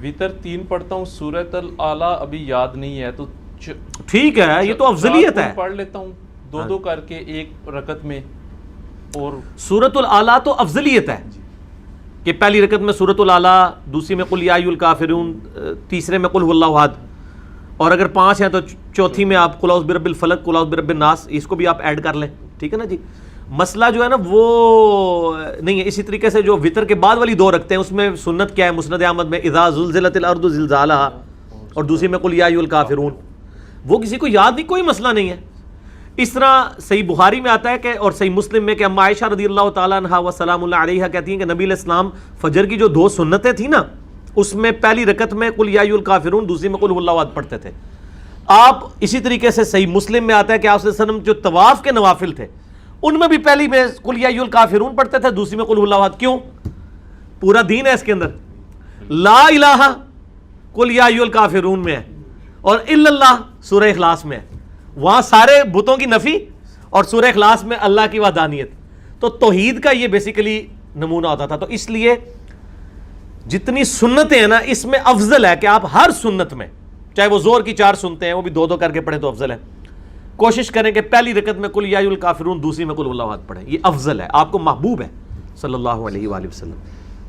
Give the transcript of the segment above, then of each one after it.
وطر 3 پڑھتا ہوں، سورۃ الاعلیٰ ابھی یاد نہیں ہے، تو ٹھیک ہے، یہ تو افضلیت ہے. پڑھ لیتا ہوں 2 کر کے ایک رکعت میں. اور سورۃ الاعلیٰ تو افضلیت ہے کہ پہلی رکعت میں سورۃ الاعلیٰ، دوسری میں قل یا ایھا الکافرون، تیسرے میں قل ھو اللہ احد، اور اگر 5 ہیں تو چوتھی میں آپ قل اعوذ برب الفلق، قل اعوذ برب الناس، اس کو بھی آپ ایڈ کر لیں. ٹھیک ہے نا جی. مسئلہ جو ہے نا وہ نہیں ہے. اسی طریقے سے جو وطر کے بعد والی 2 رکھتے ہیں اس میں سنت کیا ہے؟ مسند احمد میں اذا زلزلت الارض زلزالہا، اور دوسری میں قل یا ایھا الکافرون. وہ کسی کو یاد نہیں، کوئی مسئلہ نہیں ہے. اس طرح صحیح بخاری میں آتا ہے کہ، اور صحیح مسلم میں کہ اما عائشہ رضی اللہ تعالیٰ عنہا و سلام اللہ علیہا کہتی ہیں کہ نبی علیہ السلام فجر کی جو 2 سنتیں تھیں نا، اس میں پہلی رکعت میں قل یا ایھا الکافرون، دوسری میں قل ھو اللہ احد پڑھتے تھے آپ. اسی طریقے سے صحیح مسلم میں آتا ہے کہ آپ صلی اللہ علیہ وسلم جو طواف کے نوافل تھے ان میں بھی پہلی میں قل یا ایھا الکافرون پڑھتے تھے، دوسری میں قل ھو اللہ احد. کیوں؟ پورا دین ہے اس کے اندر. لا الہ قل یا ایھا الکافرون میں ہے، اور الا اللہ سورہ اخلاص میں ہے. وہاں سارے بتوں کی نفی اور سورہ اخلاص میں اللہ کی وحدانیت. تو توحید کا یہ بیسیکلی نمونہ ہوتا تھا. تو اس لیے جتنی سنتیں ہیں نا اس میں افضل ہے کہ آپ ہر سنت میں، چاہے وہ زور کی 4 سنتیں ہیں وہ بھی 2 کر کے پڑھیں تو افضل ہے. کوشش کریں کہ پہلی رکعت میں قل یا ایھا الکافرون، دوسری میں قل ھو اللہ احد پڑھیں. یہ افضل ہے، آپ کو محبوب ہے صلی اللہ علیہ وآلہ وسلم.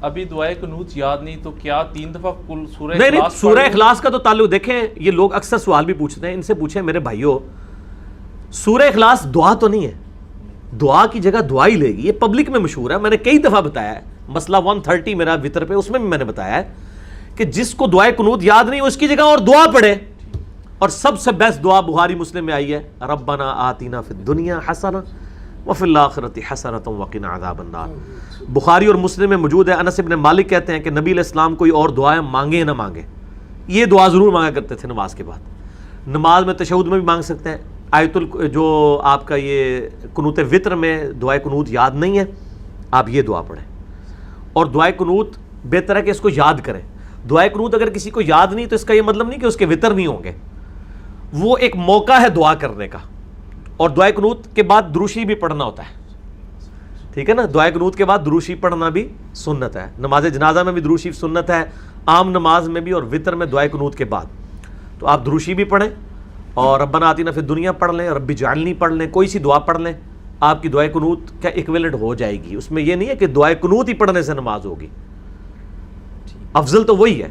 ابھی دعائے قنوت یاد نہیں، تو کیا 3 دفعہ کل سورہ نہیں اخلاص سورہ اخلاص کا تو تعلق دیکھیں، یہ لوگ اکثر سوال بھی پوچھتے ہیں، ان سے پوچھیں میرے بھائیوں، سورہ اخلاص دعا تو نہیں ہے، دعا کی جگہ دعا ہی لے گی. یہ پبلک میں مشہور ہے، میں نے کئی دفعہ بتایا ہے. مسئلہ 130 میرا وطر پہ، اس میں بھی میں نے بتایا ہے کہ جس کو دعائے قنوت یاد نہیں اس کی جگہ اور دعا پڑھے. اور سب سے بیسٹ دعا بخاری مسلم میں آئی ہے، ربنا آتنا فی الدنیا حسنہ وفی الآخرۃ حسنۃ وقنا عذاب النار. بخاری اور مسلم میں موجود ہے. انس بن مالک کہتے ہیں کہ نبی علیہ السلام کوئی اور دعائیں مانگے نہ مانگے، یہ دعا ضرور مانگا کرتے تھے نماز کے بعد. نماز میں تشہد میں بھی مانگ سکتے ہیں. جو آپ کا یہ قنوت وطر میں دعائے قنوت یاد نہیں ہے، آپ یہ دعا پڑھیں. اور دعائے قنوت بہتر ہے کہ اس کو یاد کریں. دعائے قنوت اگر کسی کو یاد نہیں تو اس کا یہ مطلب نہیں کہ اس کے وطر نہیں ہوں گے، وہ ایک موقع ہے دعا کرنے کا. اور دعائے قنوت کے بعد دروشی بھی پڑھنا ہوتا ہے. ٹھیک ہے نا، دعائے قنوت کے بعد دروشی پڑھنا بھی سنت ہے. نماز جنازہ میں بھی دروشی سنت ہے، عام نماز میں بھی، اور وطر میں دعائے قنوت کے بعد. تو آپ دروشی بھی پڑھیں اور ربنا آتنا فی الدنیا پڑھ لیں، رب اجعلنی پڑھ لیں، کوئی سی دعا پڑھ لیں، آپ کی دعائے قنوت کا ایکویلنٹ ہو جائے گی. اس میں یہ نہیں ہے کہ دعائے قنوت ہی پڑھنے سے نماز ہوگی. افضل تو وہی ہے.